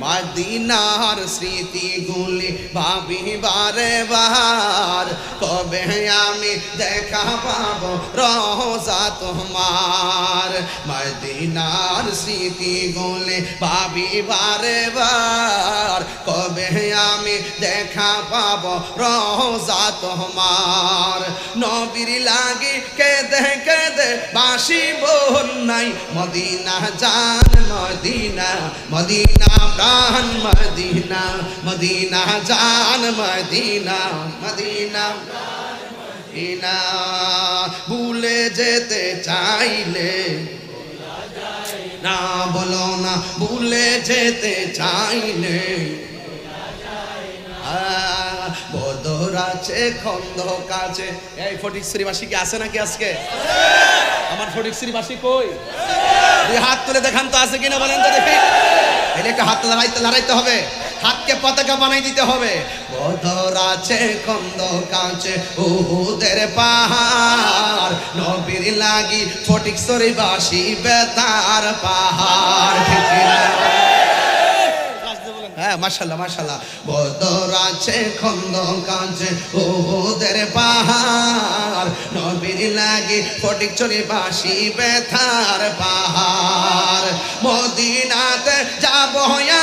[SPEAKER 1] মদিনার স্মৃতিগুলি ভাবি বারে বার, কবে আমি দেখা পাবো রোজা তোমার। মদিনার স্মৃতিগুলি ভাবি বারে বার, কবে আমি দেখা পাবো রোজা তোমার। নবীর লাগি কেঁদে কেঁদে বাসি বন্যাই, মদিনা জান মদিনা, মদিনা প্রাণ মদিনা, মদিনা জান মদিনা, মদিনা মদিনা। ভুলে যেতে চাইলে না বলো না, ভুলে যেতে চাইলে বদর আছে খন্দক আছে। এই ফটিকছড়িবাসী কি আছে নাকি আজকে? আমার ফটিকছড়িবাসী কই? দুই হাত তুলে দেখান তো আছে কিনা বলেন তো দেখি। এটাকে হাত লড়াইতে হবে, হাতকে পতাকা বানাই দিতে হবে। বদর আছে খন্দক আছে উহুদের পাহাড়, নবীর লাগি ফটিকছড়িবাসী বেতার পাহাড়। ঠিক না? হ্যাঁ মাশাআল্লাহ মাশাআল্লাহ। বদর আছে খন্দক আছে উহুদের পাহাড়, নবীর লাগি ফটিকছড়িবাসী বেতার পাহাড়। মদিনাতে যাব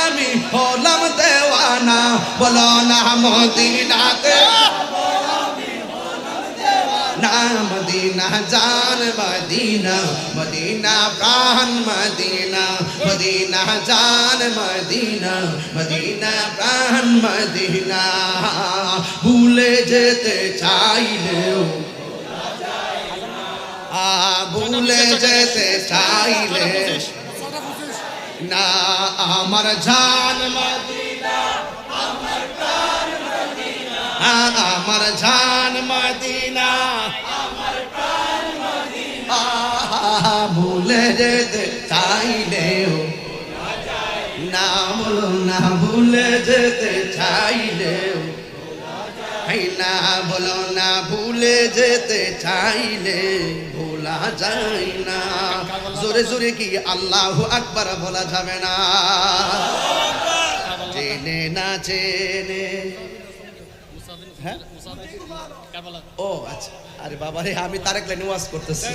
[SPEAKER 1] আমি হলাম দেওয়ানা, বলো না মদিনাতে না, মদিনা জান মদিনা, মদিনা প্রাণ মদিনা, মদিনা জান মদিনা, মদিনা প্রাণ মদিনা। ভুলে যেতে চাইলেও ভুলে যেতে চাইলে না, আমার জান মদিনা, আমার প্রাণ মদিনা, আমার জান মদিনা, আমার প্রাণ মদিনা। ভুলে যেতে চাইলেও না বলো না, ভুলে যেতে চাইলেও না বলো না, ভুলে যেতে চাইলে ভোলা যায় না। জোরে জোরে কি আল্লাহু আকবার বলা যাবে না? জেনে না জেনে, হ্যাঁ ও আচ্ছা, আরে বাবা রে, আমি তারেক লাইনে ওয়াজ করতেছি,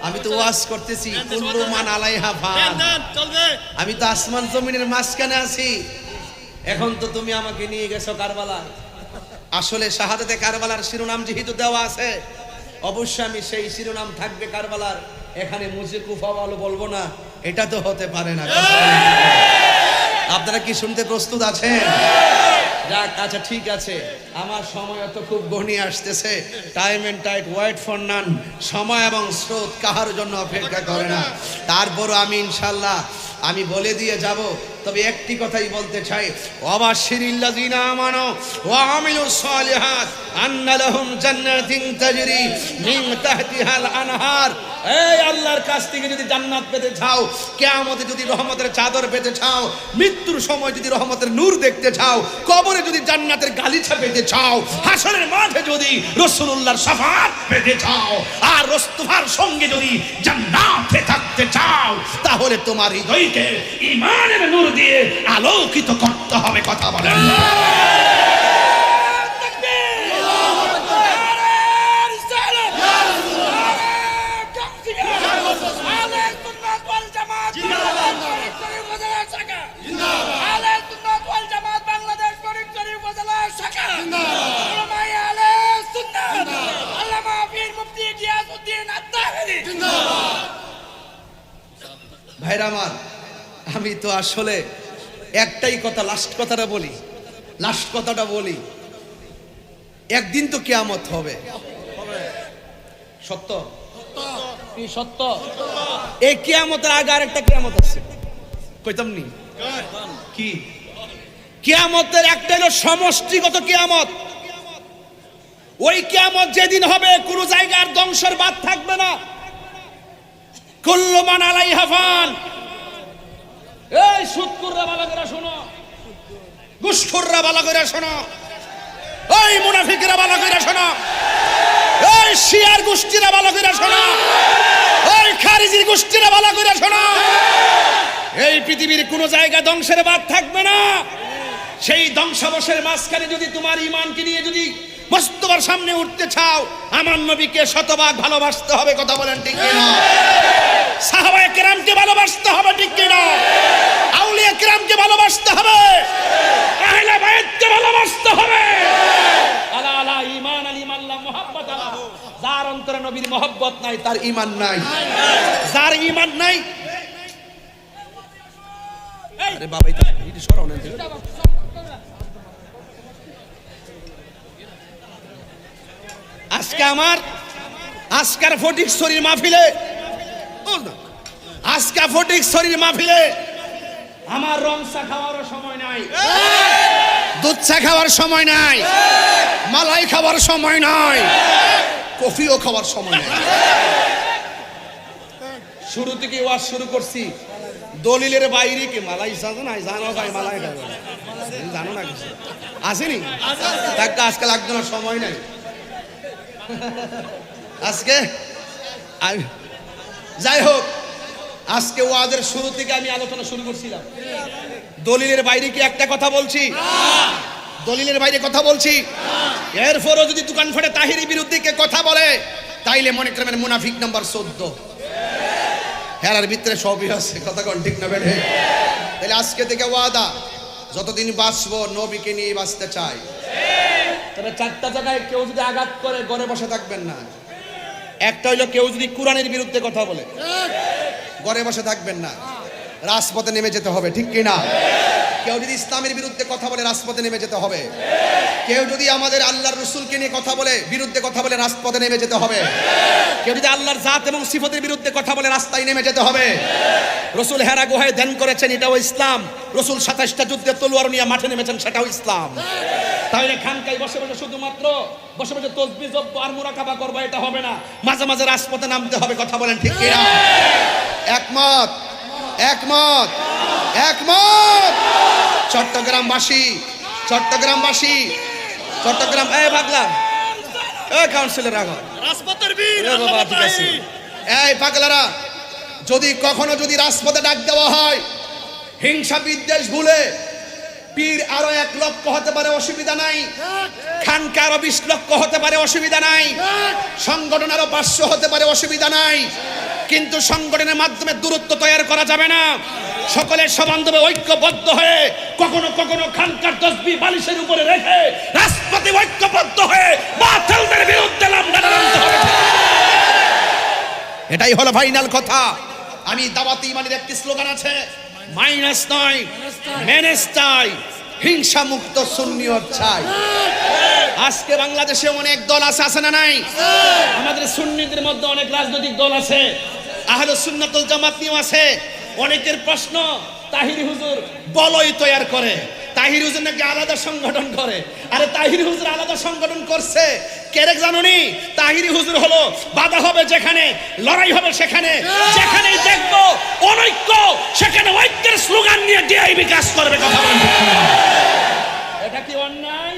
[SPEAKER 1] আমি তো ওয়াজ করতেছি কুল্লু মান আলাইহা ফান, আমি তো আসমান জমিনের মাঝখানে আছি। এখন তো তুমি আমাকে নিয়ে গেছো কারবালা। আসলে শাহাদাতে কারবালার শিরোনাম যেহেতু দেওয়া আছে, অবশ্যই আমি সেই শিরোনাম থাকবে কারবালার। এখানে মুঝে কুফাওয়ালো বলবো না, এটা তো হতে পারে না। আপনারা কি শুনতে প্রস্তুত আছেন? যাক আচ্ছা ঠিক আছে, আমার সময় তো খুব ঘনিয়ে আসতেছে। Time and tide wait for none. সময় এবং স্রোত কাহার জন্য অপেক্ষা করে না। তারপরও আমি ইনশাল্লাহ আমি বলে দিয়ে যাব, তবে একটি কথাই বলতে চাই, ওয়াবাশশিরিল্লাযিনা আমানু ওয়া আমিলুস সালিহাত আন্না লাহুম জান্নাতিন তাজরি মিন তাহতিহাল আনহার। এই আল্লাহর কাছ থেকে যদি জান্নাত পেতে চাও, কিয়ামতে যদি রহমতের চাদর পেতে চাও, মৃত্যুর সময় যদি রহমতের নূর দেখতে চাও, কবরে যদি জান্নাতের গালিচা পেতে চাও, হাসরের মাঠে যদি রাসূলুল্লাহর শাফাআত পেতে চাও, আর মুস্তাফার সঙ্গে যদি জান্নাতে থাকতে চাও, তাহলে তোমার হৃদয়কে ঈমানের নূর দিয়ে আলোকিত করতে হবে। কথা বলেন। ভাইরা আমার, আমি তো আসলে একটাই কথা, লাস্ট কথাটা বলি, একদিন তো কিয়ামত হবে। সত্য কি সত্য? এই কিয়ামতের আগে আরেকটা কিয়ামত আছে, কইতাম নি কি? কিয়ামতের একটা হলো সমষ্টিগত কিয়ামত। ওই কিয়ামত যেদিন হবে, কোন জায়গার ধ্বংসের বাদ থাকবে না। কুল্লু মান আলাইহা ফান। এই সুদখোররা ভালো করে শোনো, ঘুষখোররা ভালো করে শোনো, এই মুনাফিকরা ভালো করে শোনো, এই শিয়ার গোষ্ঠীরা ভালো করে শোনো, এই খারিজির গোষ্ঠীরা ভালো করে শোনো। এই পৃথিবীর কোন জায়গা ধ্বংসের বাদ থাকবে না। সেই ধ্বংসাবশের মাঝখানে যদি তোমার ঈমানকে নিয়ে যদি মুস্তাফার সামনে উঠতে চাও, আমার নবীকে শতভাগ ভালোবাসতে হবে। কথা বলেন ঠিক কিনা? সাহাবায়ে কেরামকে ভালোবাসতে হবে, ঠিক কিনা? আউলিয়া কেরামকে ভালোবাসতে হবে, আহলে বাইতকে ভালোবাসতে হবে। আলা আলা ঈমান আল ঈমান লা মুহাব্বত আলা। যার অন্তরে নবীর মহব্বত নাই, তার ঈমান নাই। যার ঈমান নাই, আরে বাবা এটা সরাও না। আজকার ফটিকছড়ির মাহফিলে আমার রং চা খাওয়ারও সময় নাই, দুধ চা খাওয়ার সময় নাই, মালাই খাওয়ার সময় নাই, কফিও খাওয়ার সময় নাই। শুরু থেকে ওয়াজ শুরু করছি, দলিলের বাইরে কি মালাই জানো না? জানো ভাই, মালাই খাবো জানো না কিছু আসেনি? তাকে আজকে লাগতো না, সময় নাই আজকে। যাই হোক, আজকে ওয়াজের শুরু থেকে আমি আলোচনা শুরু করছিলাম, দলিলের বাইরে কি একটা কথা বলছি? দলিলের বাইরে কথা বলছি। এরপরও যদি দোকান ফাটে তাহিরি বিরুদ্ধে কে কথা বলে, তাইলে মনে করবেন মুনাফিক নাম্বার 14। হেরার ভিতরে সবই আছে। কথা কোন ঠিক না বেঠে? তাহলে আজকে থেকে ওয়াদা, যতদিন বাঁচবো নবীকে নিয়ে বাঁচতে চাই। তবে চারটা জায়গায় কেউ যদি আঘাত করে, ঘরে বসে থাকবেন না। একটা হইলো, কেউ যদি কোরআনের বিরুদ্ধে কথা বলে, ঘরে বসে থাকবেন না, রাজপথে নেমে যেতে হবে, ঠিক কিনা? কেউ যদি ইসলামের বিরুদ্ধে কথা বলে, রাজপথে নেমে যেতে হবে। কেউ যদি আমাদের আল্লাহর রাসূলকে নিয়ে কথা বলে, বিরুদ্ধে কথা বলে, রাজপথে নেমে যেতে হবে। কেউ যদি আল্লাহর জাত এবং সিফাতের বিরুদ্ধে কথা বলে, রাস্তায় নেমে যেতে হবে। রাসূল হেরা গুহায় ধ্যান করেছেন, এটাও ইসলাম। রাসূল 27টা যুদ্ধে তলোয়ার নিয়ে মাঠে নেমেছেন, সেটাও ইসলাম। তাহলে খানকায় বসে বসে শুধুমাত্র বসে বসে তাসবিহ জপ আর মুরাকাবা করবা, এটা হবে না। মাঝে মাঝে রাজপথে নামতে হবে। কথা বলেন ঠিক কিনা? একমত? একমত? একমত? চট্টগ্রামবাসী, এই পাগলা, এই কাউন্সিলর রাখো, রাজপথের বীর বাবা, ঠিক আছে। এই পাগলারা, যদি কখনো যদি রাজপথে ডাক দেওয়া হয়, হিংসা বিদ্বেষ ভুলে পীর আরো 1 লক্ষ হতে পারে, অসুবিধা নাই। খানকা আরো 20 লক্ষ হতে পারে, অসুবিধা নাই। সংগঠন আরো 500 হতে পারে, অসুবিধা নাই। কিন্তু সংগঠনের মাধ্যমে দূরত্ব তৈরি করা যাবে না। সকলের সবান্ধবে ঐক্যবদ্ধ হয়ে কখনো কখনো খানকার তসবিহ বালিশের উপরে রেখে রাজপথে ঐক্যবদ্ধ হয়ে বাতিলদের বিরুদ্ধে লড়তে হবে। এটাই হলো ফাইনাল কথা। আমি দাওয়াতি ইমানের একটি স্লোগান আছে, মাইনাস নয়, মেনেস চাই, হিংসা মুক্ত সুন্নিয়ত চাই। আজকে বাংলাদেশে অনেক দল আছে না নাই? আমাদের সুন্নিদের মধ্যে অনেক রাজনৈতিক দল আছে, আহলে সুন্নাতুল জামাত নিয়েও আছে, অনেকের প্রশ্ন, তাহিরি হুজুর বলয় তৈয়ার করে, তাহিরি হুজুর নাকি আলাদা সংগঠন করে। আরে তাহিরি হুজুর আলাদা সংগঠন করছে কেরে জানুনি? তাহিরি হুজুর হলো বাধা হবে যেখানে, লড়াই হবে সেখানে, যেখানেই দেখবো অনৈক্য সেখানে ঐক্যের স্লোগান নিয়ে ডিআইবি কাজ করবে। কথা বলেন, এটা কি অন্যায়?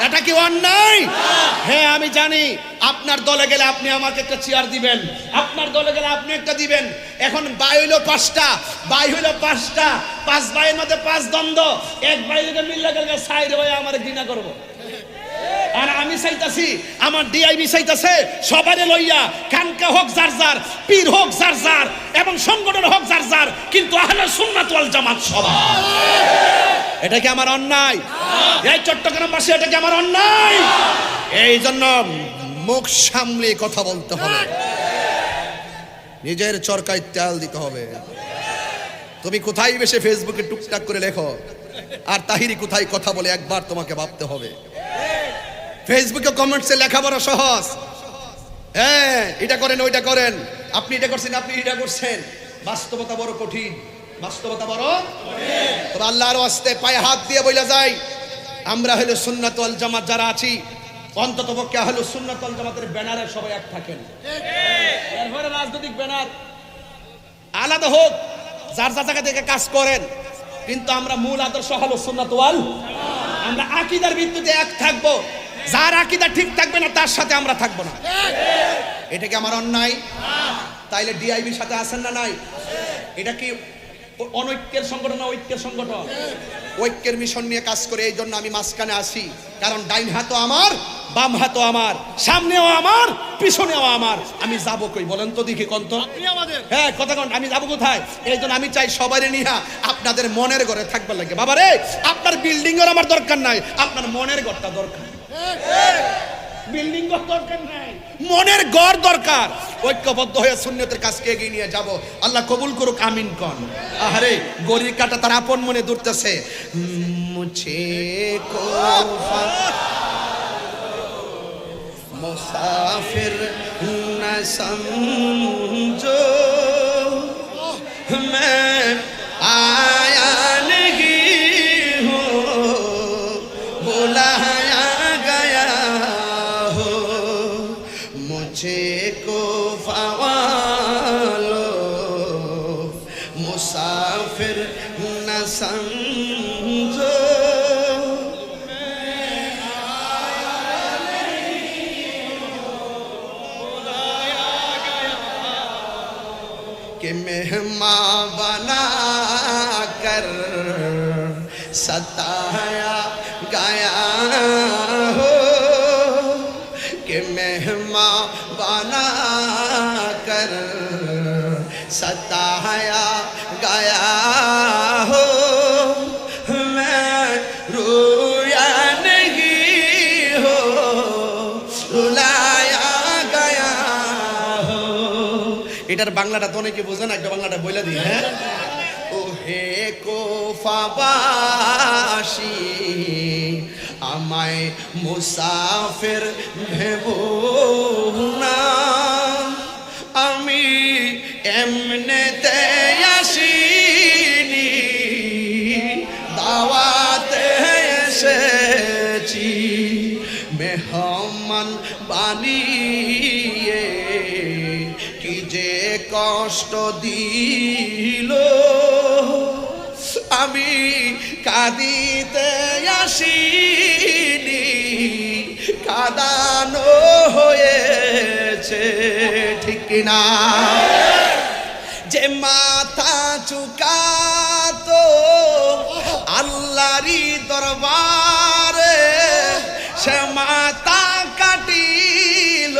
[SPEAKER 1] এটা কি অন্যায়? হ্যাঁ, আমি জানি আপনার দলে গেলে আপনি আমাকে একটা চেয়ার দিবেন, আপনার দলে গেলে আপনি একটা দিবেন। এখন বাই হইলো 5টা, বাই হইলো 5টা, 5 বাইয়ের মধ্যে 5 দ্বন্দ্ব। এক বাই যদি মিললে গেলে সাইড ভাই আমার ঘৃণা করব। আর আমি চাইতাছি, আমার ডিআইবি চাইতাছে সবারে লইয়া, খানকা হোক যার যার, পীর হোক যার যার, এবং সংগঠন হোক যার যার, কিন্তু আহলে সুন্নাত ওয়াল জামাত সবাই। এটা কি আমার অন্যায়? এই চট্টগ্রামবাসী, এটা কি আমার অন্যায়? এই জন্য মুখ সামলে কথা বলতে হবে, নিজের চরকায় তেল দিতে হবে। তুমি কোথায় বসে ফেসবুকে টুকটাক করে লেখো, আর তাহিরি কোথায় কথা বলে একবার তোমাকে ভাবতে হবে। ফেসবুকে কমেন্টসে লেখা বড় সহজ, হ্যাঁ এটা করেন ওইটা করেন, আপনি এটা করছেন আপনি এটা করছেন। বাস্তবতা বড় কঠিন, বাস্তবতা বড় কঠিন। তবে আল্লাহর ওয়াস্তে পায়ে হাত দিয়ে বইলা যায়, আমরা হলো সুন্নাত ওয়াল জামাত যারা আছি, অন্তত পক্ষে হলো সুন্নাত ওয়াল জামাতের ব্যানারে সবাই এক থাকেন। এরপরে রাজনৈতিক ব্যানার আলাদা হোক, যার যা জায়গা থেকে কাজ করেন, কিন্তু আমরা মূল আদর্শ হলো সুন্নাত ওয়াল। আমরা আকীদার ভিত্তিতে এক থাকবো, যার আকীদা ঠিক থাকবে না তার সাথে আমরা থাকবো না। এটা কি আমার অন্যায়? তাইলে ডিআইবির সাথে আছেন না নাই? এটা কি অনৈক্যের সংগঠন না ঐক্যের সংগঠন? ঐক্যের মিশন নিয়ে কাজ করে, এই জন্য আমি মাঝখানে আসি। কারণ ডাইন হাতও আমার, বাম হাতও আমার, সামনেও আমার, পিছনেও আমার। আমি যাবো কই বলেন তো দেখি, কোন তো হ্যাঁ কথা কোন, আমি যাবো কোথায়? এই জন্য আমি চাই সবাই নিয়ে আপনাদের মনের ঘরে থাকবার লাগে। বাবা রে, আপনার বিল্ডিং এর আমার দরকার নাই, আপনার মনের ঘরটা দরকার। বিল্ডিং ঘর দরকার নাই, মনের ঘর দরকার। ঐক্যবদ্ধ হয়ে সুন্নতের কাজকে এগিয়ে নিয়ে যাব। আল্লাহ কবুল করুক, আমিন কন। আরে গরিব কাটা তার আপন মনে দূরতেছে, মুছে কো মুসাফির না সমঝো मैं आया नहीं हूँ, बुलाया गया हो, मुझे को फवालो मुसाफिर न समझो। कि मेहमान बना कर सताया गया हो, कि मेहमान बना कर सताया गया हो, मैं रोया नहीं हो, रुलाया गया हो। এটার বাংলাটা তো অনেকে বোঝে না, একটা বাংলাটা বলে দিই। হ্যাঁ, ও হে কোফাবাসী আমায় মুসাফির ভেবো না, আমি এমনেতে আসিনি, দাওয়াতে এসেছি, মেহমান বানিয়ে কি যে কষ্ট দিল, আমি কাঁদিতে আসিনি, কাঁদানো হয়েছে, ঠিক না? যে মাথা চুকাতো আল্লাহরই দরবারে, সে মাথা কাটিল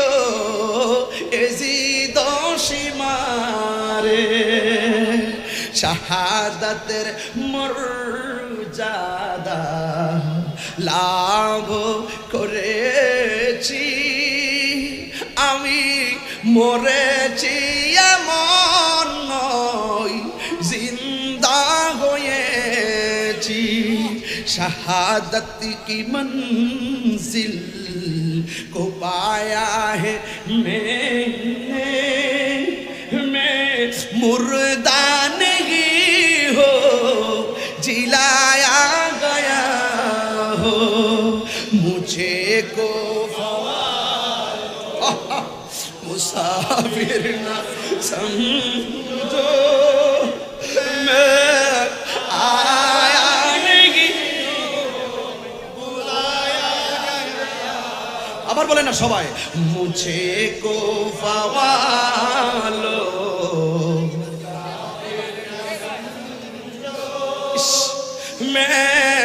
[SPEAKER 1] এজিদ সীমারে, শাহাদাতের মর্যাদা লাভ করেছি, আমি মরেছি এমন নয়, জিন্দা হয়েছি, शहादत की मंजिल को पाया है मैंने, मैं मुर्दा ने मुझे को मुसाफिर ना समझो मैं आया नहीं আবার বলেন না সবাই মুঝে কো ফাওয়ালো मैं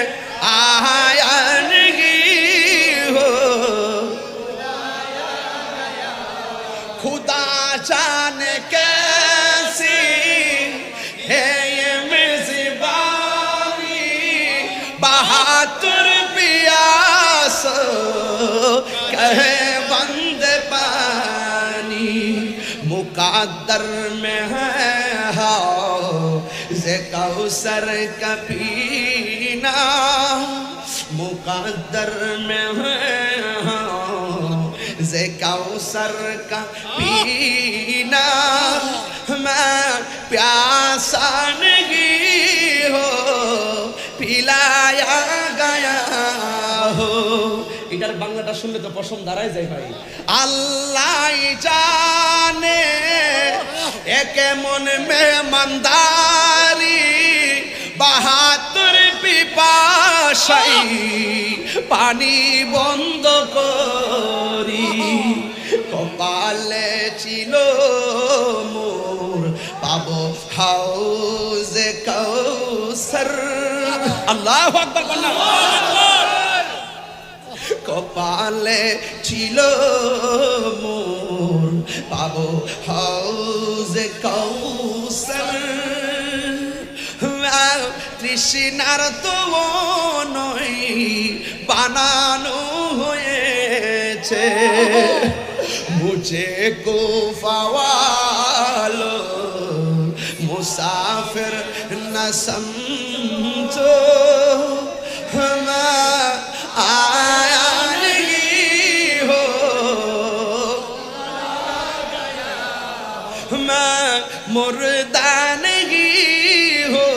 [SPEAKER 1] आया नहीं हो खुदा जाने कैसी है ये मेज़बानी बहादुर प्यास कहे बंद पानी मुकद्दर में है से कौसर का पीना मुकद्दर में है से कौसर का पीना मैं प्यासा नहीं हो पिलाया गया हो এটার বাংলাটা শুনলে তো পশম দাঁড়ায় যায় ভাই আল্লাহ জানে একে মন মেহমানদারি বাহাদুর পিপাসাই পানি বন্ধ করি কপালে ছিল মোর পাবো হাউজে কাউসার আল্লাহু আকবার কপালে ছিল মোর পাবো হাউজে কাউসার তৃষ্ণার তো নয় বানানো হয়েছে মুঝে কো ফাওয়ালো মুসাফির না সমঝো आया नहीं हो मैं मुर्दा नहीं हो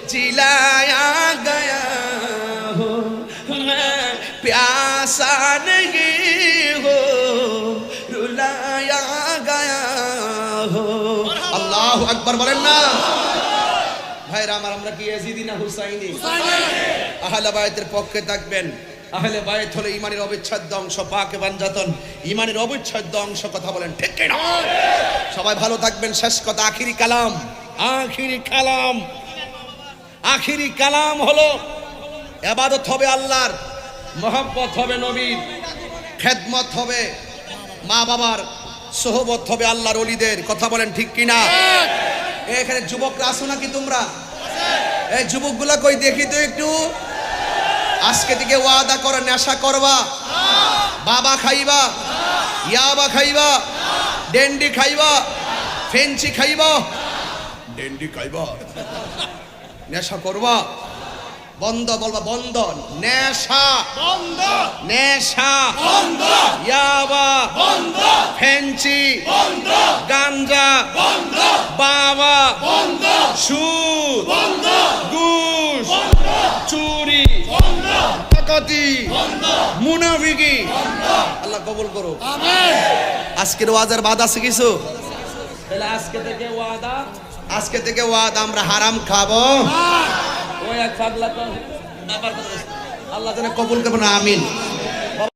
[SPEAKER 1] जिलाया गया हो मैं प्यासा नहीं हो रुलाया गया हो अल्लाह अकबर बोलें ना ভাইরা আমার আমরা কি ইয়াজিদি না হুসাইনি আহলে বায়তের পক্ষে থাকবেন আহলে বায়ত হলো ঈমানের অবিচ্ছেদ্য অংশ পাকে বানজাতন ঈমানের অবিচ্ছেদ্য অংশ কথা বলেন ঠিক কি না সবাই ভালো থাকবেন শেষ কথা আখিরি কালাম হলো ইবাদত হবে আল্লাহর মহব্বত হবে নবীর খেদমত হবে মা বাবার সোহবত হবে আল্লাহর ওলিদের কথা বলেন ঠিক কি না এখানে যুবকরা আসো নাকি তোমরা এই যুবকগুলা কই দেখি তো একটু আজকে থেকে ওয়াদা করে নেশা করবা বাবা খাইবা ইয়াবা খাইবা ডেন্ডি খাইবা ফেঞ্চি খাইবা ডেন্ডি খাইবা নেশা করবা বন্ধ বলবা বন্ধ নেশা বন্ধ নেশা বন্ধ ইয়াবা বন্ধ ফেঞ্চি বন্ধ গাঞ্জা বন্ধ বাবা বন্ধ সুদ বন্ধ ঘুষ বন্ধ চুরি বন্ধ ডাকাতি বন্ধ মুনাফিকি বন্ধ আল্লাহ কবুল করো আমিন আজকের ওয়াজের বাদ আছে কিছু তাহলে আজকে থেকে ওয়াদা আমরা হারাম খাবো ওই এক পাগলা তো আবার আল্লাহ যেন কবুল করবেন আমিন